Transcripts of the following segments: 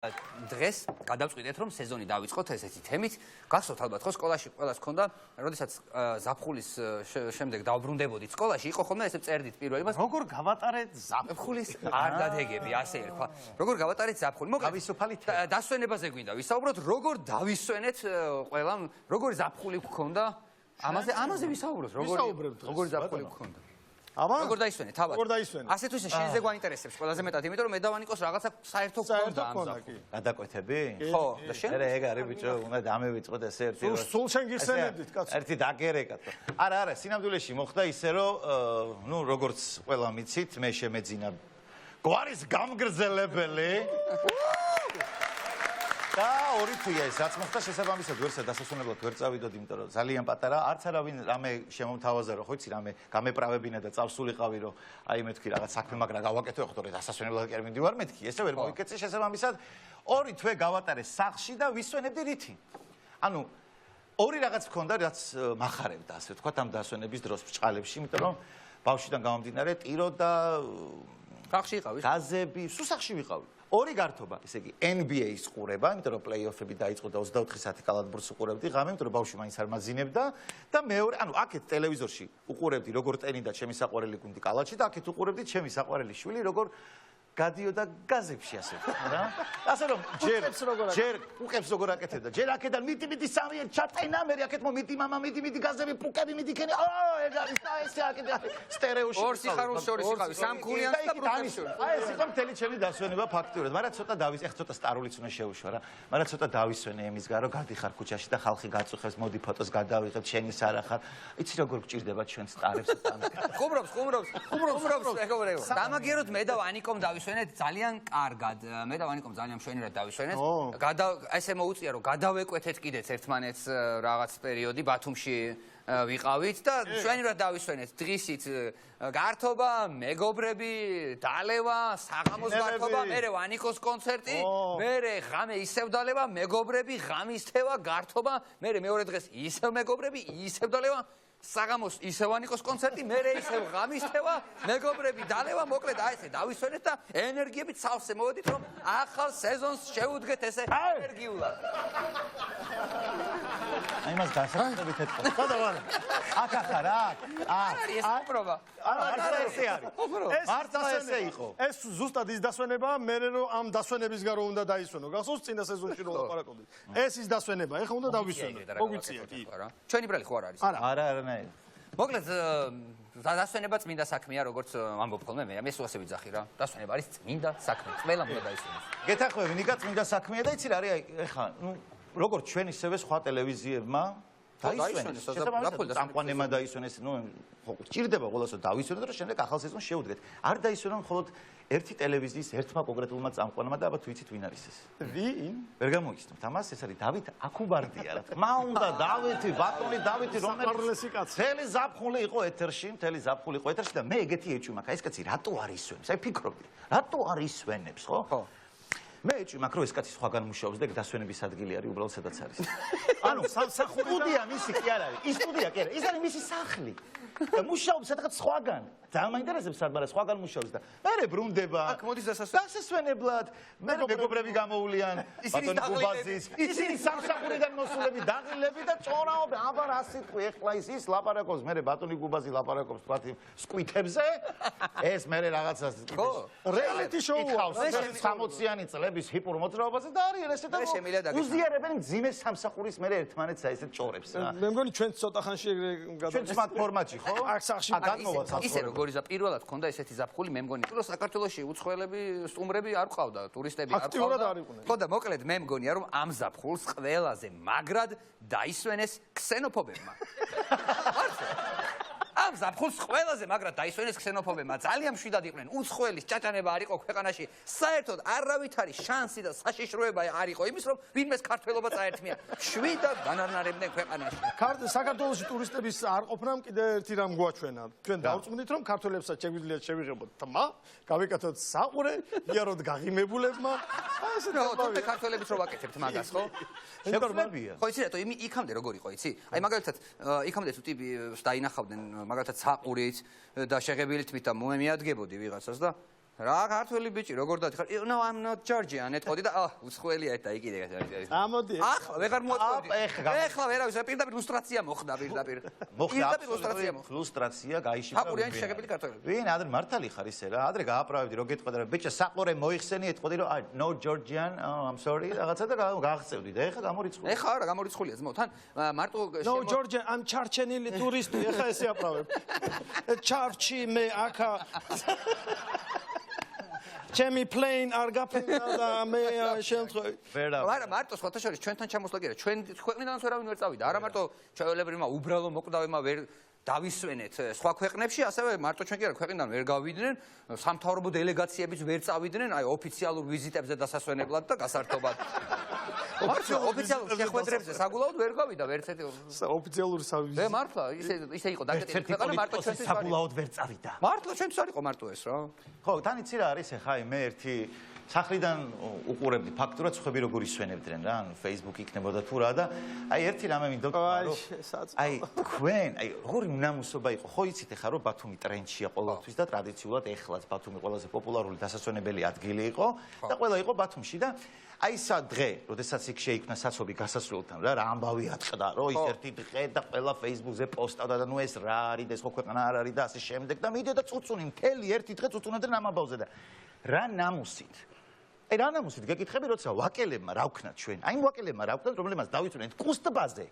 დღეს გადავწყვიტეთ რომ სეზონი დავიწყოთ ესეთი თემით. გახსოვთ ალბათ ხო სკოლაში ყველას ჰქონდა, როდესაც ზაფხულის შემდეგ დავბრუნდებოდით სკოლაში, იყო ხოლმე ესე წერდით პირველ იმას. როგორ გავატარეთ ზაფხულის არ დადეგები, ასე ერქვა. როგორ გავატარეთ ზაფხული? თავისუფალი დასვენებაზე გვინდა ვისაუბროთ, როგორ დავისვენეთ ყველამ, როგორი ზაფხული გქონდა? ამაზე ვისაუბროთ, როგორი ზაფხული გქონდა? როგორ დაისვენეთ, თავად. როგორ დაისვენეთ? ასეთ ვისე შეიძლება გვაინტერესებს ყველაზე მეტად, იმიტომ რომ მე დავანიკოს რაღაცა საერთო გქონდა ამ ზაფხულს. გადაკვეთები? ხო, და შენ? მე ეგ არის ბიჭო, უნდა დამევიწყოთ ესე ერთი. სულ შენ გიხსენებდით, კაცო. ერთი დაგერეკათ. არა, სინამდვილეში მოხდა ისე, რომ ნუ როგორც ყველა მიცით, მე შემეძინა გვარის გამგრძელებელი. და ორი თვეა ეს რაც მოხდა შესაბამისად ვერსა დასასვენებლად ვერ წავიდოდ, იმიტომ რომ ძალიან პატარა, არც არავინ რამე შემომთავაზე რომ ხო იცი რამე გამეправებინა და წავსულიყავი რომ აი მეთქი რაღაც საქმე მაგრა გავაკეთო ხო თორე დასასვენებლად კი არ მინდივარ მეთქი ესე ვერ მოიქეცე შესაბამისად ორი თვე გავატარე სახლში და ვისვენებდი რითი. ანუ ორი რაღაც მქონდა რაც מחარებდა ასე ვთქვათ ამ დასვენების დროს ბჭყალებში, იმიტომ რომ ბავშვიდან გამომდინარე ტირო და სახლში იყავი? გაზები, სუსახში ვიყავი. ორი გართობა, ესე იგი NBA-ის ყურება, იმიტომ რომ პლეი-ოფები დაიწყო და 24 საათი კალათბურთს უყურებდი ღამე, იმიტომ რომ ბავშვი მაინც არ მაძინებდა და მეორე, ანუ აქეთ ტელევიზორში უყურებდი როგორ ტენიდა ჩემი საყვარელი გუნდი კალათში და აქეთ უყურებდი ჩემი საყვარელი შვილი როგორ გადიოდა გაზებში ასე რა. ასე რომ ჯერ უყებს როგორ აკეთებდა. ჯერ აქედან მიდი სამიერ ჩატენა, მე აქეთ მიდი მამა მიდი გაზები პუკები მიდი ქენი. ეგ არის და ესე აქეთ სტერეოში. ორ სიხარულს შორის იყავი, სამქულიანს და ბრუკებს შორის. აი ეს იყო მთელი ჩემი დასვენება ფაქტურად. მაგრამ ცოტა ეხ ცოტა სტარულიც უნდა შევუშვა რა. მაგრამ ცოტა დავისვენე იმის გარო, გადიხარ ქუჩაში და ხალხი გაწუხებს, მოდი ფოტოს გადავიღებ, შენი არა ხარ. იცი როგორ გჭირდება ჩვენ სტარებს და ხუმრობს, ეგ. დამაგეროთ მე და ვანიკომ დავისვენეთ ძალიან კარგად. მე და ვანიკომ ძალიან მშვენივრად დავისვენეთ. ესე მოუწია რომ გადავეკვეთეთ კიდეც ერთმანეთს რაღაც პერიოდი ბათუმში ვიყავით და მშვენივრად დავისვენეთ. დღისით გართობა, მეგობრები, დალევა, საღამოს გართობა, მერე ვანიკოს კონცერტი, მერე ღამე ისევ დალევა, მეგობრები, ღამისთევა, გართობა, მერე მეორე დღეს ისევ მეგობრები, ისევ დალევა. საღამოს ისევ ვანიკოს კონცერტი, მერე ისევ ღამისთევა, მეგობრები დალევა, მოკლედ აი ესე დავისვენეთ და ენერგიებით სავსე მოვედით რომ ახალ სეზონს შევუდგეთ ესე ენერგიულად. აი მას დასაწყებით ეთქვა. სადა ვარ? აქ ახარ, აქ. ეს უბრობა. არა ესე არის. მართა ესე იყო. ეს ზუსტად ის დასვენებაა, მე რომ ამ დასვენების გარო უნდა დაისვენო. გახსოვს წინა სეზონში რომ ლაპარაკობდით. ეს ის დასვენება, ეხლა უნდა დავისვენო. მოგვიწია კი. ჩვენი ბრალი ხო არ არის? არა. მოკლედ დასვენება წმინდა საქმეა, როგორც ამბობ ხოლმე მე. მე სულ ასე ვიძახი რა. დასვენება არის წმინდა საქმე. ყველამ უნდა დაისვენოს. გეთახვევი, ნიკა წმინდა საქმეა და იცი რა არის, ეხლა, ნუ როგორც ჩვენ ისევე სხვა ტელევიზიებმა დაისვენეს. წამყვანებმა დაისვენეს, ნუ ჭირდება ყველასო დავისვენოთ და შემდეგ ახალ სეზონს შევუდგეთ. არ დაისვენონ მხოლოდ ერთი ტელევიზიის ერთმა კონკრეტულმა წამყვანმა და აბა თუ იცით ვინ არის ეს? ვინ? ვერ გამოიგრძნობთ ამას, ეს არის დავით აკუბარდია რა. თქმა უნდა, დავითი, ბატონი დავითი, რომელიც მთელი ზაფხული იყო ეთერში და მე ეგეთი ეჭვი მაქვს. აი ეს კაცი რატო არ ისვენებს? აი ფიქრობდი, რატო არ ისვენებს, ხო? ხო. მე ეჭვი მაქვს, რომ ეს კაცი სხვაგან მუშაობს და ეგ დასვენების ადგილი არის უბრალოდ სადაც არის. ანუ სტუდია მისი კი არ არის. ის სტუდია კი არა, ის არის მისი სახლი. და მუშაობს სადღაც სხვაგან. ძალიან მაინტერესებს სად, მაგრამ სხვაგან მუშაობს და მე ბრუნდება. აქ მოდის დასასვენებლად. მე მეგობრები გამოუვლიან, ბატონი გუბაზის. ისინი სამსახურიდან მოსულები, დაღილები და ჭორაობენ. აბა რა სიტყვი, ეხლა ის ლაპარაკობს, მე ბატონი გუბაზი ლაპარაკობს თქვათი სკვითებზე. ეს მე რაღაცას რეალიტი შოუა. 60-იანი წლების ჰიპურ მოძრაობაზე და არის ესე და უზიარებენ მძიმე სამსახურის მე ერთმანეთს აი ესე ჭორებს რა. მე მგონი ჩვენ ცოტა ხანში ჩვენ smart ფორმატში ხო? აქ სახში გადმოვა სახში. ისე როგორი პირველად ქონდა ესეთი ზაფხული, მე მგონი, რომ საქართველოში უცხოელები, სტუმრები არ ყავდა, ტურისტები არ ყავდა. ხო და მოკლედ მე მგონია, რომ ამ ზაფხულს ყველაზე მაგრად დაისვენეს ქსენოფობებმა. ამ ზაფხულს ყველაზე მაგრად დაისვენეს ქსენოფობებმა. ძალიან მშვიდად იყვნენ. უცხოელის ჭაჭანება არ იყო ქვეყანაში. საერთოდ არავითარი შანსი და საშიშროება არ იყო იმის, რომ ვინმეს ქართველობა წაერთმია. მშვიდად განარნარებდნენ ქვეყანაში. საქართველოში ტურისტების არ ყოფნამ კიდე ერთი რამ გვაჩვენა. ჩვენ დავწმუნდით, რომ ქართველებსაც შეგვიძლიათ შევიღებოთ თმა, გავიკეთოთ საყურე, იაროთ გაღიმებულებმა. ასე რა, თუმცა ქართველებს რო ვაკეთებთ მაგას, ხო? შეგვიძლია. ხო, იცი რატო, იქამდე როგორ იყო, იცი? აი მაგალითად, იქამდე თუ ტიპი დაინახავდნენ მაგალითად საყურით და შეღებილით მით და მოემიადგებოდი ვიღაცას და რა ქართველი ბიჭი როგორ დათქარ no I'm not Georgian ეთყოდი და უცხოელია და იქ კიდე ამოდი ახლა ვეღარ მოაწყვეტი ეხლა ვერავის პირდაპირ ლუსტრაცია მოხდა პირდაპირ ლუსტრაცია მოხდა ლუსტრაცია გაიშიფრა აკურიანი შეგებელი ქართველები ვინ ადრე მართალი ხარ ისე რა ადრე გააправებდი რო გეტყოდა რა ბიჭა საყურე მოიხსენი ეთყოდი რომ no Georgian I'm sorry რაღაცა და გააღწევდი და ეხლა გამორიცხული ეხლა არა გამორიცხულია ძმო თან მარტო no Georgian I'm ჩარჩენილი ტურისტი ეხლა ესე აპრავებ ჩარჩი მე აქა ჩემი plane არ გაფრინდა და მე შემთხვევით არა მარტო სხვათა შორის ჩვენთან ჩამოსვლა კი არა ჩვენ ქვეყნიდანაც ვერავინ ვერ წავიდა არა მარტო ჩვეულებრივმა უბრალო მოკვდავებმა ვერ დავისვენეთ სხვა ქვეყნებში ასევე მარტო ჩვენ კი არა ქვეყნიდან ვერ გავიდნენ სამთავრობო დელეგაციებიც ვერ წავიდნენ აი ოფიციალურ ვიზიტებზე დასასვენებლად და გასართობად ოფიციალურ შეხვედრებზე საგულაოდ ვერ გავიდა ვერცერთი ოფიციალური მე მართლა ისე იყო დაგეტილი ქვეყანა მარტო ჩვენთვის საგულაოდ ვერ წავიდა მართლა ჩვენთვის არ იყო მარტო ეს რა ხო თან იცი რა არის ახლა მე ერთი სახლიდან უყურებდი ფაქტურად ხვები როგორ ისვენებდნენ რა ანუ Facebook იქნებოდა თუ რა და აი ერთი რამე მინდო აი თქვენ აი როგორი უნამუსობა იყო ხო იცით ახლა რომ ბათუმი ტრენდშია ყოველთვის და ტრადიციულად ეხლაც ბათუმი ყველაზე პოპულარული დასასვენებელი ადგილი იყო და ყველა იყო ბათუმში და აი სა დღე, როდესაც იქ შეიქმნა საცობი გასასვლელთან რა ამბავი ატყდა, რომ ის ერთი დღე და ყველა Facebook-ზე პოსტავდა და ნუ ეს რა არის და ეს ხო ქვეყანა არ არის და ასე შემდეგ და მიდიოდა წუწუნი მთელი ერთი დღე წუწუნებდნენ ამ ამბავზე და რა ნამუსით. აი რა ნამუსით გეკითხები, როცა ვაკელებმა რა ვქნათ ჩვენ. აი ვაკელებმა რა ვქნათ, რომლებმაც დავიწუნეთ კუსტბაზე.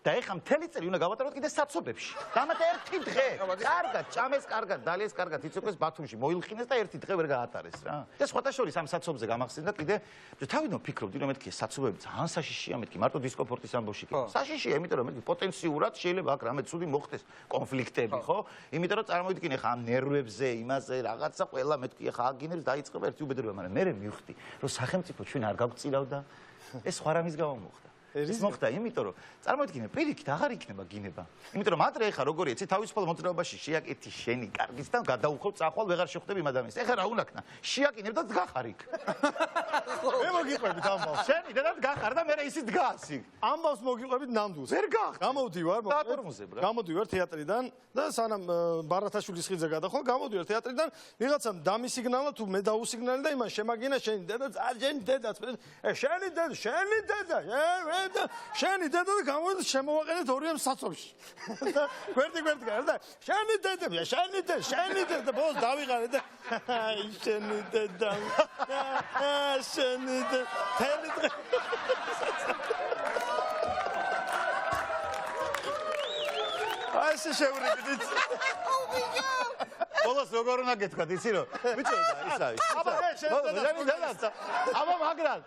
და ეხა მთელი წელი უნდა გავატაროთ კიდე საცობებში. დამატე ერთი დღე. კარგად, ჭამეს კარგად, დალიეს კარგად, იცოდეს ბათუმში, მოილხინეს და ერთი დღე ვერ გაატარეს რა. და სხვათა შორის ამ საცობზე გამახსენდა კიდე თავიდან ფიქრობდი რომ მეთქი საცობები ძალიან საშიშია მეთქი, მარტო დისკომფორტის ამბავში კი. საშიშია, იმიტომ რომ მეთქი პოტენციურად შეიძლება აქ რამე ცუდი მოხდეს კონფლიქტები, ხო? იმიტომ რომ წარმოვიდგინე ხა ამ ნერვებზე, იმაზე რაღაცა ყველა მეთქი ხა აგინებს დაიწყება ერთი უბედურება, მაგრამ მე მივხვდი რომ სახელმწიფო ჩვენ არ გავწილავდა. ეს სხვა რამის გამო მოხდა. ეს მოხდა იმიტომ რომ წარმოიდგინე პირიქით აღარ იქნება გინება იმიტომ რომ ადრე ეხა როგორი ეცი თავისუფალ მოძრაობაში შეაკეთი შენი კარგის და გადაუხო წახვალ ვეღარ შეხვდები იმ ადამიანს ეხა რა უნაქნა შეაკინებ და დგახარ იქ მე მოგიყვებით ამბავს შენი დედად გახარ და მე ისიც დგას იქ ამბავს მოგიყვებით ნამდვილს ვერ გახარ გამოვდივარ დატორმოზებ რა გამოდივარ თეატრიდან და სანამ ბარათაშვილის ხიძე გადახვალ გამოდივარ თეატრიდან ვიღაცამ დამისიგნალა თუ მე დაუსიგნალე და იმან შემაგინა შენი დედა წარჯენი დედაც შენი დედა შენი დედა და გამოვიდა შემოვაყენეთ ორიამ საცობში და გვერდი გარ და შენი დედა ბოლოს დავიღალე და შენი დედა შენი დედა თელი დღე აი ეს შეურიგდით ბოლოს როგორ უნდა გეთქვათ იცი რომ ბიჭო ის არის აბა შენი დედა აბა მაგრად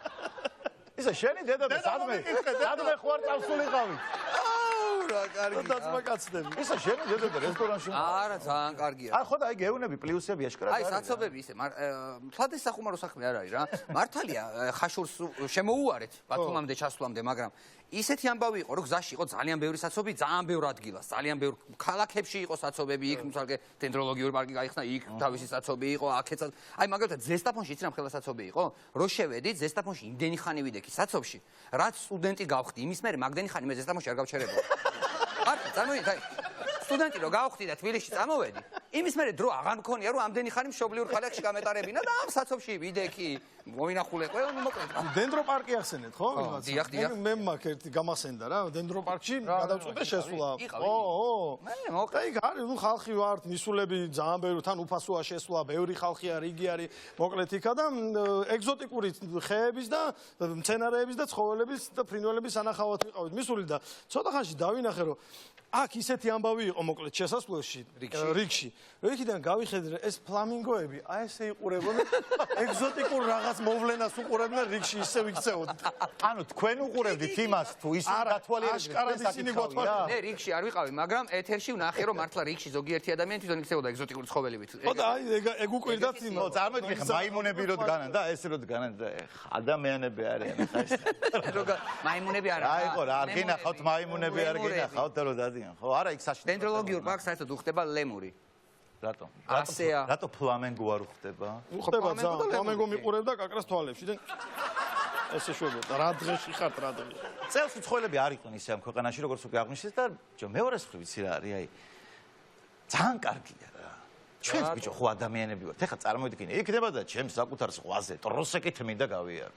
ისა შენი დედა და სადმე ხوار წავსულიყავი რა კარგი დაწმაკაცდები ისა შენი დედა და რესტორანში არა ძალიან კარგია აი ხო და აი გეუნები პლუსები აშკარად აი საცობები ისე თლადეს სახუმარო საქმე არ არის რა მართალია ხაშურს შემოუარეთ ბათუმამდე ჩასვლამდე მაგრამ ისეთი ამბავი იყო რომ გზაში იყო ძალიან ბევრი საცობი ძალიან ბევრ ადგილას ძალიან ბევრ ქალაქებში იყო საცობები იქ თუმცა დენდროლოგიური პარკი გაიხსნა იქ თავისი საცობი იყო აქეც აი მაგალითად ზესტაფონში იცი რა მხელა საცობი იყო რო შევედით ზესტაფონში იმდენი ხანი ვიდექი საცობში რაც სტუდენტი გავხდი იმის მერე მაგდენი ხანი მე ზესტაფონში არ გავჩერებოდი მართლა წარმოიდგინე სტუდენტი რო გავხდი და თბილისში წამოვედი იმის მერე დრო აღარ მქონია რომ ამდენი ხანი მშობლიურ ქალაქში გამეტარებინა და ამ საცობში ვიდექი მოინახულე ყველა მოკლედ დენდროპარკი ახსენეთ ხო დიახ მე მაგ ერთი გამახსენდა რა დენდროპარკში გადავწყვეტე შესვლა მე მოკლედ აი არის ნუ ხალხი ვართ მისულები ძალიან ბევრი თან უფასოა შესვლა ბევრი ხალხი არის იგი არის მოკლედ იქა და ეგზოტიკური ხეების და მცენარეების და ცხოველების და ფრინველების სანახავად ვიყავით მისული და ცოტა ხანში დავინახე რომ აქ ისეთი ამბავი იყო მოკლედ შესასვლელში რიგში რომ იქიდან გავიხედე ეს ფლამინგოები აი ესე იყურებოდნენ ეგზოტიკურ რაღაც მოვლენას უყურებდნენ რიგში ისე ვიქცეოდით ანუ თქვენ უყურებდით იმას თუ ის დათვალიერებთ აშკარად ისინი გოთვალიერებთ მე რიგში არ ვიყავი მაგრამ ეთერში ვნახე რომ მართლა რიგში ზოგიერთი ადამიანი თვითონ იქცეოდა ეგზოტიკური ცხოველებით ხო და აი ეგ უკვირდათ იმო წარმოიდგინე მაიმუნები რო დგანან და ეს რო დგანან და ადამიანები არიან ხა ეს მაიმუნები არა აი ხო რა არ გინახავთ მაიმუნები არ გინახავთ და რო დადიან ხო არა იქ საშინელი დენდროლოგიურ პარკს საერთოდ უხდება ლემური რატო ასეა რატო ფლამენგო არ უხდება უხდება ძალიან ფლამენგო მიყურებდა კაკრას თვალებში და ესე შვებოდა რა დღეში ხართ რა დღე წელს უცხოელები არ იყვნენ ისე ამ ქვეყანაში როგორც უკვე აღნიშნეთ და მეორე მხრივ იცი რა არის აი ძალიან კარგია რა ჩვენს ბიჭო ხო ადამიანები ვართ. ეხლა წარმოვიდგინე, იქნება და ჩემს საკუთარ ზღვაზე ტროსეკით მინდა გავიარო.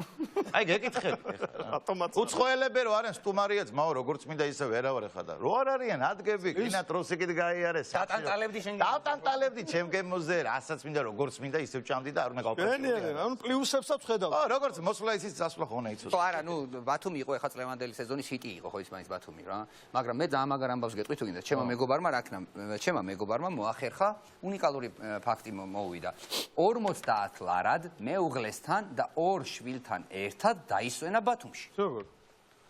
აი გეკითხები ეხლა. ავტომატურად. უცხოელები რო არიან სტუმარია ძმაო, როგორც მინდა ისე ვერ ავარ ეხლა და რო არ არიან ადგები, გინა ტროსეკით გაიარე. დატანტალებდი შენ. დატანტალებდი ჩემ გემოზე, რასაც მინდა, როგორც მინდა ისე ვჭამდი და არ უნდა გავკეთებდი. ანუ პლუსებსაც ხედავ. როგორც მოსვლა ისიც დასვლა ხონა იცოს. ხო არა, ნუ ბათუმი იყო ეხლა წლევანდელი სეზონის ჰიტი იყო ხო ის მაინც ბათუმი რა. მაგრამ მე ძალიან მაგარ ამბავს გეტყვი თუ გინდა. ჩემმა მეგობარმა მოახერხა უნიკალური ფაქტი მოვიდა. 50 ლარად მეუღლესთან და 2 შვილთან ერთად დაისვენა ბათუმში. როგორ?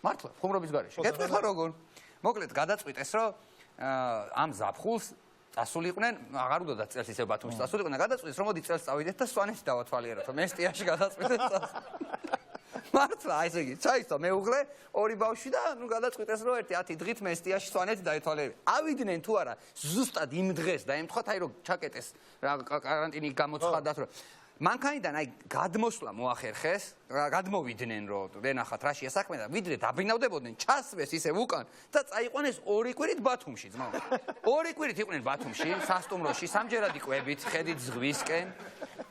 მართლა, ხუმრობის გარეშე. გეტყვი ხა როგორ? მოკლედ გადაწყვიტეს რომ ამ ზაფხულს წასულიყვნენ, აღარ უნდა წელს ისე ბათუმში წასულიყვნენ, გადაწყვიტეს რომ მოდი წელს წავიდეთ და სვანეთში დავათვალიეროთ. მესტიაში გადაწყვიტეს წას. მართლა, აი ესე იგი, ჩაისვა მეუღლე, 2 ბავშვი და ნუ გადაწყვიტეს რომ 1-10 დღით მესტიაში სვანეთი დაეთვალიერებენ. ავიდნენ თუ არა, ზუსტად იმ დღეს და ემთხვათ აი რომ ჩაკეტეს რა კარანტინი გამოცხადათ რომ მანქანიდან აი გადმოსვლა მოახერხეს, გადმოვიდნენ რომ ვენახათ რაშია საქმე და ვიდრე დაბინავდებოდნენ, ჩასვეს ისე უკან და წაიყვანეს 2 კვირით ბათუმში, ძმაო. 2 კვირით იყვნენ ბათუმში, სასტუმროში, სამჯერადი კვებით, ხედით ზღვისკენ.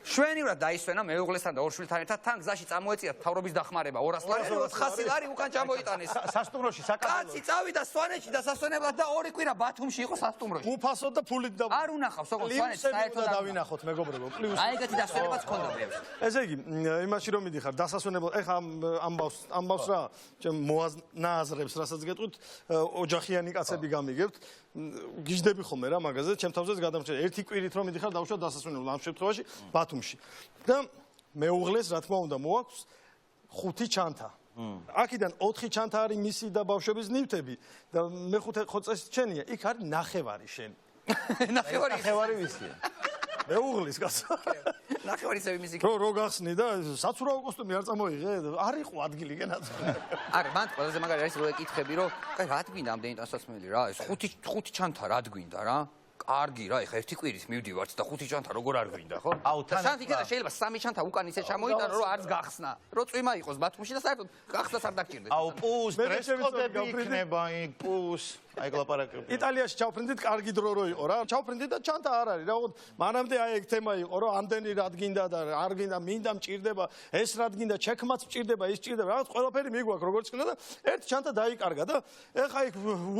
შვენივრად დაისვენა მეუღლესთან და 2 შვილთან ერთად, თან გზაში წამოეწია მთავრობის დახმარება 200 ლარი, 400 ლარი უკან ჩამოიტანეს. სასტუმროში საკაბელო. კაცი წავიდა სვანეთში და სასვენებლად და 2 კვირა ბათუმში იყო სასტუმროში. უფასო და ფულით და არ უნახავს, ოღონდ სვანეთს საერთოდ არ დავინახოთ მეგობრებო, პლუს. აი ეგეთი დასვენებაც ქონდა ბევრს. ესე იგი, იმაში რომ მიდიხარ, დასასვენებლად, ეხლა ამბავს რა, ჩემ მოაზრებს, რასაც გეტყვით, ოჯახიანი კაცები გამიგებთ. გიждები ხოლმე რა მაგაზე, ჩემ თავზეც გადამჭერე. 1 კვირით რომ მიდიხარ, დავუშვათ დასასვენებლად ამ შემთხვევაში ბათუმში. და მეუღლეს რა თქმა უნდა მოაქვს 5 ჩანთა. აქედან 4 ჩანთა არის მისი და ბავშვების ნივთები და მე-5 ხო წესი ჩენია, იქ არის ნახევარი შენ. ნახევარი ვისია. მეუღლის კაცო. ნახევარიცები მისი. რო გახსნი და საცურაო კოსტუმი არ წამოიღე? არ იყო ადგილი გენაც. არა, მან ყველაზე მაგარი არის რო ეკითხები, რომ კაი რა გვინდა ამდენი ტანსაცმელი რა, ეს 5 ჩანთა რა გვინდა რა? კარგი რა, ეხა 1 კვირის მივდივართ და 5 ჩანთა როგორ არ გვინდა, ხო? შანსი კიდე შეიძლება 3 ჩანთა უკან ისე ჩამოიტანო, რომ არც გახსნა, რომ წვიმა იყოს ბათუმში და საერთოდ გახსნას არ დაგჭირდეს. აუ, პუს, დრესკოდები იქნება, იქ პუს. აი გლაპარაკები. იტალიაში ჩავფრინდით, კარგი დრო რო იყო რა. ჩავფრინდით და ჩანთა არ არის რა. მანამდე აი ეგ თემა იყო, რომ ამდენი რად გინდა და არ გინდა, მინდა მჭირდება, ეს რად გინდა, ჩექმაც მჭირდება, ის მჭირდება. რაღაც ყველაფერი მიგვაქვს როგორც გინდა და ერთ ჩანთა დაიკარგა და ეხა იქ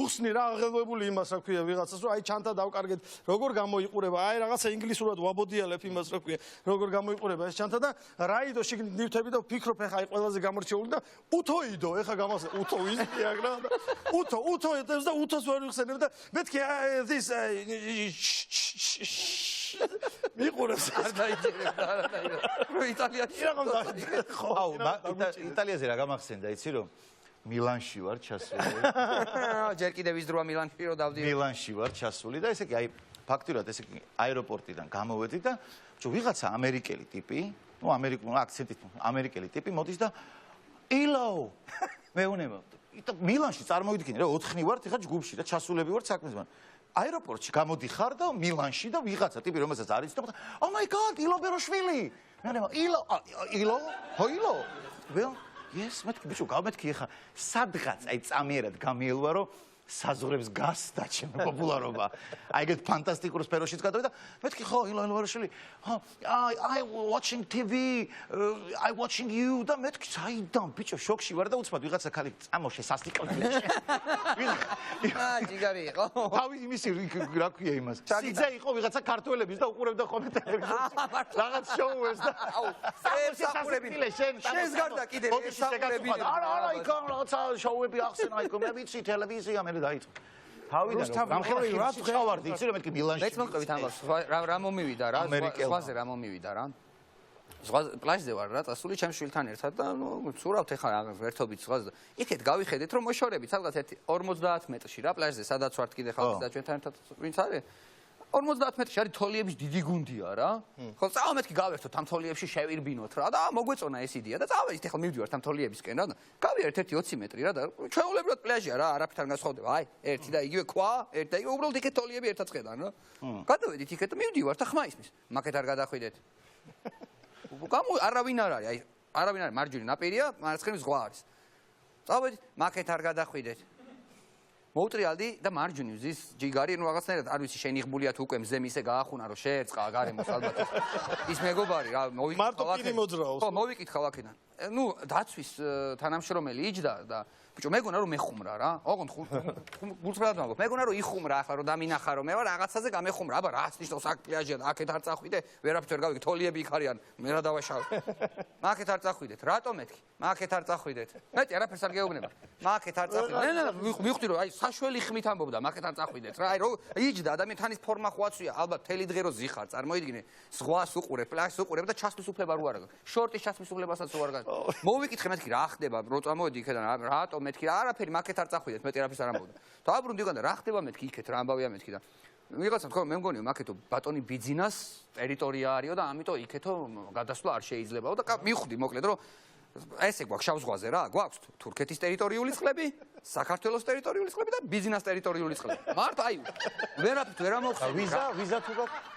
უხსნი რა აღელვებული იმას რა ქვია ვიღაცას, რომ აი ჩანთა დავკარგეთ, როგორ გამოიყურება, აი რაღაცა ინგლისურად ვაბოდიალებ იმას რა ქვია, როგორ გამოიყურება ეს ჩანთა და რაიდო შიგნით ნივთები და ვფიქრობ ეხა აი ყველაზე გამორჩეული და უთოიდო, ეხა გამას უთო ისე აგრა და უთო ეთებს და უთოს ვერ ვიხსენებ და მეთქი this მიყურებს არ დაიჭირებდა არანაირად. რო იტალიაში რაგამ და ხო აუ, იტალიაზე რა გამახსენდა, იცი რომ მილანში ვარ ჩასული. ჯერ კიდევ ის დროა მილანში რო დავდიოდი. მილანში ვარ ჩასული და ესე იგი აი ფაქტურად ესე იგი აეროპორტიდან გამოვედი და ვიღაცა ამერიკელი ტიპი, ნუ ამერიკული აქცენტით ამერიკელი ტიპი მოდის და ილაო მეუნება მილანში წარმოვიდგინე რა 4 ვართ ეხა ჯგუფში და ჩასულები ვართ საქმესთან. აეროპორტში გამოდიხარ და მილანში და ვიღაცა ტიპი რომელსაც არ იცნობ და oh my god ილო ბეროშვილი. მეუნება ილო ხო ილო ველო yes, მეთქი ბიჭო, გავმეთქი ეხა სადღაც აი წამიერად გამიელვა რომ საზღვრებს გასდა ჩემი პოპულარობა. აი ეგეთ ფანტასტიკურ სფეროშიც გადავიდა. მეთქი ხო, ილო ვარშილი. I watching TV, I watching you და მეთქი საიდან ბიჭო შოქში ვარ და უცბად ვიღაცა ხალი წამოშე სასტიკლებში. ჯიგარი იყო. თავი იმისი რა ქვია იმას. სიძე იყო ვიღაცა ქართველების და უყურებდა ხოლმე ტელევიზორს. რაღაც შოუებს და აუ, საფურები. შენს გარდა კიდე საფურები. არა, იქ რაღაცა შოუები ახსენა იქ მე ვიცი ტელევიზია მე დაიწყო. თავიდან გამხელები რა ვარ იცი რომ მეთქი მილანში. მეც მოგყვით ამას, რა მომივიდა რა, ზღვაზე რა მომივიდა რა. ზღვაზე პლაჟზე ვარ რა, წასული ჩემს შვილთან ერთად და ნუ ცურავთ ეხლა ერთობით ზღვაზე და იქეთ გავიხედეთ რომ მოშორებით სადღაც 50 მეტრში რა პლაჟზე, სადაც ვართ კიდე ხალხი და ჩვენთან ერთად ვინც არის 50 მეტრში არის თოლიების დიდი გუნდია რა. ხო, წავა მეთქი გავერთოთ ამ თოლიებში შევირბინოთ რა და მოგვეწონა ეს იდეა და წავედით ახლა მივდივართ ამ თოლიებისკენ რა და გავიარეთ 20 მეტრი რა და ჩვეულებრივად პლაჟია რა, არაფერთან განსხვავდება. აი, ერთი და იგივე ქვა, ერთი და იგივე უბრალოდ იქეთ თოლიები ერთად ხედან რა. გადავედით იქეთ და მივდივართ და ხმა ისმის. მაკეთ არ გადახვიდეთ. არავინ არ არის, აი, არავინ არ არის, მარჯვენა ნაპირია, მარცხენა ზღვა არის. წავედით, მაკეთ არ გადახვიდეთ. მოუტრიალდი და მარჯვნივ ზის ჯიგარი, ну რაღაცნაირად არ ვიცი შენიღბულიათ უკვე მზე მისე გაახუნა რომ შეერწყა გარემოს ალბათ ის მეგობარი რა მარტო პირი მოძრაობს. ხო მოვიკითხავ აქედან ну დაცვის თანამშრომელი იჯდა და ბიჭო მეგონა რომ მეხუმრა რა ოღონდ გულწრფელად მაგო მეგონა რომ იხუმრა ახლა რომ დამინახა რომ მე ვარ რაღაცაზე გამეხუმრა აბა რას ნიშნავს აქ პლაჟია და აქეთ არ წახვიდე ვერაფერ გავიგე თოლიები იქ არიან მე რა დავაშავე მაქეთ არ წახვიდეთ რატო მეთქი მაქეთ არ წახვიდეთ მეტი არაფერს არ გეუბნება მაქეთ არ წახვიდეთ ნე მივხვდი რომ აი საშველი ხმით ამბობდა მაქეთ არ წახვიდეთ რა აი რომ იჯდა ადამიანთანის ფორმა ხვაცვია ალბათ თელი დღე რო ზიხარ წარმოიდგინე ზღვას უყურებ პლაჟს უყურებ და ჩასვლის უფლება რო არ აქვს შორტის ჩასვლის უფლებასაც რო არ გაქვს მოვიკითხე მეთქი რა ხდება რო წამოვედი იქიდან რატო მეთქი არაფერი მაქეთ არ წახვიდეთ მეტი არაფერს არ ამბობდა დააბრუნდი უკან და რა ხდება მეთქი იქეთ რა ამბავია მეთქი და ვიღაცა თქო მე მგონია მაქეთო ბატონი ბიძინას ტერიტორია არისო და ამიტომ იქეთო გადასვლა არ შეიძლებაო და მივხვდი მოკლედ რომ ესე გვაქვს შავ ზღვაზე რა გვაქვს თურქეთის ტერიტორიული წყლები საქართველოს ტერიტორიული წყლები და ბიზნეს ტერიტორიული წყლები მარტო აი ვერაფრით ვერ ამოვხსენე ვიზა თუ გაქვს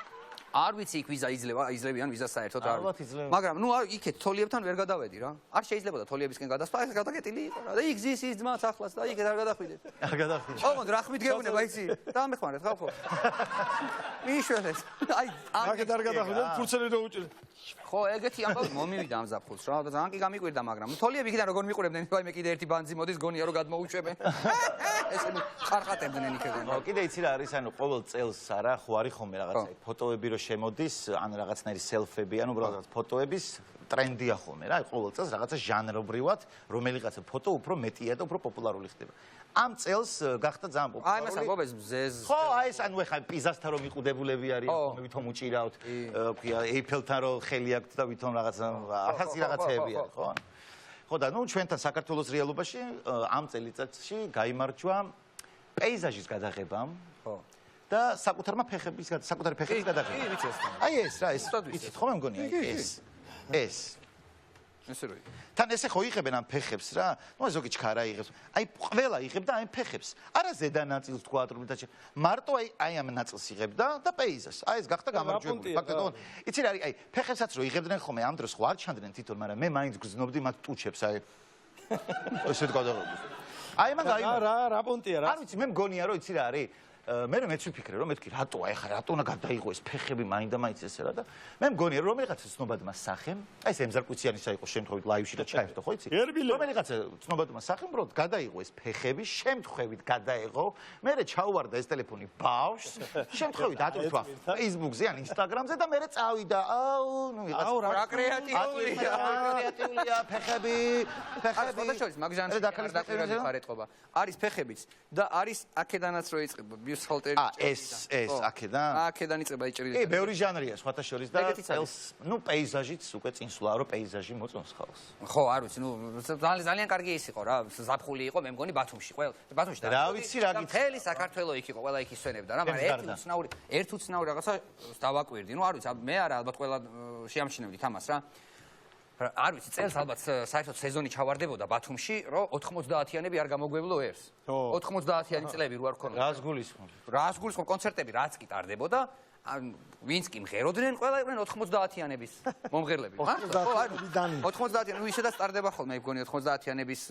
არ ვიცი იქ ვიზა იძლებიან ვიზა საერთოდ არ მაგრამ ნუ იქეთ თოლიებთან ვერ გადავედი რა არ შეიძლებოდა თოლიებისკენ გადასვლა ეს გადაკეტილი იყო რა და იქ ზის ის ძმაც ახლაც და იქეთ არ გადახვიდეთ არ გადახვიდეთ ოღონდ რა ხმით გეუბნება იცი დამეხმარეთ ხალხო მიშველეთ აი აქეთ არ გადახვიდეთ ფურცელი რო უჭირეთ ხო ეგეთი ამბავი მომივიდა ამ ზაფხულს რა და ძალიან კი გამიკვირდა მაგრამ თოლიები იქიდან როგორ მიყურებდნენ აი მე კიდე ერთი ბანძი მოდის გონია რომ გადმოუჩვებენ ესენი ხარხატებდნენ იქიდან კიდე იცი რა არის ანუ ყოველ წელს არა ხო არის ხოლმე რაღაცა ფოტოები რო შემოდის ან რაღაცნაირი სელფები ან უბრალოდ ფოტოების ტრენდია ხოლმე რა ყოველ წელს რაღაცა ჟანრობრივად რომელიღაცა ფოტო უფრო მეტია და უფრო პოპულარული ხდება ამ წელს გახდა ძალიან პოპულარული. აი, მას ამბობენ მზეს. ხო, აი ეს ანუ ეხა პიზასთან რომ მიყუდებულები არის, ვითომ უჭირავთ, ქვია ეიფელთან რომ ხელი აქვთ და ვითომ რაღაცა ახალსი რაღაცეები არის, ხო? ხო და ნუ ჩვენთან საქართველოს რეალობაში ამ წელიწადში გაიმარჯვა პეიზაჟის გადაღებამ. ხო. და საკუთარი ფეხების გადაღება. კი, ვიცი ეს. აი ეს რა, ეს ვიცით ხო მე მგონია ეს. ესე როი. თან ესე ხო იღებენ ამ ფეხებს რა. ნუ ზოგი ჩქარა იღებს. აი ყველა იღებდა ამ ფეხებს. არა ზედა ნაწილს თქვა რუბლიტაში. მარტო აი ამ ნაწილს იღებდა და პეიზას. აი ეს გახდა გამარჯვებული. ფაქტობრივად. იცი რა არის აი ფეხებსაც რო იღებდნენ ხოლმე ამ დროს ხო არ ჩანდნენ თვითონ, მაგრამ მე მაინც გზნობდი მათ ტუჩებს აი. ესეთ გადაღებას. აი მან გაიმარჯვა. რა პონტია რა. არ ვიცი მე მგონია რომ იცი რა არის. მე მეც ვიფიქრე რომ მეთქი რატოა ეხა რატო უნდა გადაიღო ეს ფეხები მაინდა მაინც ესე რა და მე მგონია რომ რომელიღაცა ცნობადმა სახემ აი ეს ემზარკვიციანისა იყო შემთხვევით ლაივში და ჩაერთო ხო იცი რომელიღაცა ცნობადმა სახემ უბრალოდ გადაიღო ეს ფეხები შემთხვევით გადაიღო მე ჩაუვარდა ეს ტელეფონი ბავშვს შემთხვევით ატვირთვა Facebook-ზე ან Instagram-ზე და მე წავიდა აუ ნუ რა კრეატიულია ფეხები ფეხები მაგ ჟანრში დაკრეატიული ხარეთყობა არის ფეხებიც და არის აქედანაც რო იწყება ეს აქედან? აქედან იწყება იჭრილი. კი, ბევრი ჟანრია სხვათა შორის და ნუ პეიზაჟიც უკვე წინსვლა რომ პეიზაჟი მოწონს ხალხს. ხო, არ ვიცი, ნუ ძალიან კარგი ის იყო რა, ზაფხული იყო, მე მგონი ბათუმში, ბათუმში და რა ვიცი რა გიცი. მთელი საქართველო იქ იყო, ყველა იქ ისვენებდა რა, მაგრამ ერთ უცნაური რაღაცა დავაკვირდი. ნუ არ ვიცი, მე არა ალბათ ყველა შეამჩნევდით ამას რა. არ ვიცი, წელს ალბათ საერთოდ სეზონი ჩავარდებოდა ბათუმში, რომ 90-იანები არ გამოგვევლო ერს. 90-იანი წლები რო არ ქონოდა. რას გულისხმობ? რას გულისხმობ კონცერტები რაც კი ტარდებოდა, ვინც კი მღეროდნენ, ყველა იყვნენ 90-იანების მომღერლები. 90-იანი, ნუ ისედაც ტარდება ხოლმე, მგონი 90-იანების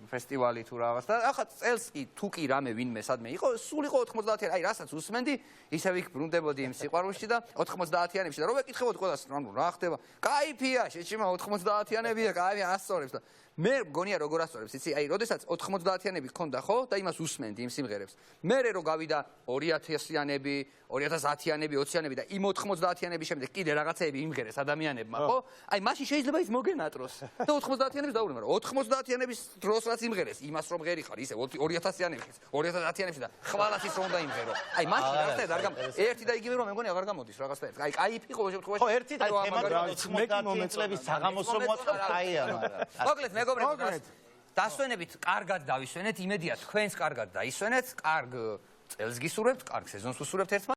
ფესტივალი თუ რაღაც და ახლა წელს კი თუ კი რამე ვინმე სადმე იყო, სულ იყო 90-იანი, აი რასაც უსმენდი, ისევ იქ ბრუნდებოდი იმ სიყვარულში და 90-იანებში და რო ვეკითხებოდი ყველას, რა ხდება? კაიფია, შეჭიმა 90-იანებია, კაი ასწორებს და მე მგონია როგორ ასწორებს, იცი, აი, როდესაც 90-იანები გქონდა ხო და იმას უსმენდი იმ სიმღერებს. მერე რო გავიდა 2000-იანები, 2010-იანები, 20-იანები და იმ 90-იანების შემდეგ კიდე რაღაცეები იმღერეს ადამიანებმა, ხო? აი, მაშინ შეიძლება ის მოგენატროს და 90-იანებს დაუბრუნდა, მაგრამ 90-იანების დროს რაც იმღერეს, იმას რომ ღერი ხარ, ისე 2000-იანებში, 2010-იანებში და ხვალას ის რომ უნდა იმღერო. აი, მაშინ რაღაცა არ გამო. ერთი და იგივე რომ მე მგონი აღარ გამოდის რაღაცა. აი, კაიფი ყოველ შემთხვევაში. ხო, ერთი და თემა 90 წლების საღამოსო მოაწყდა აია, მაგრამ. მოკლედ მეგობრებო, დასვენებით კარგად დავისვენეთ, იმედია თქვენს კარგად დაისვენეთ, კარგ წელს გისურვებთ, კარგ სეზონს უსურვებთ ერთმანეთს.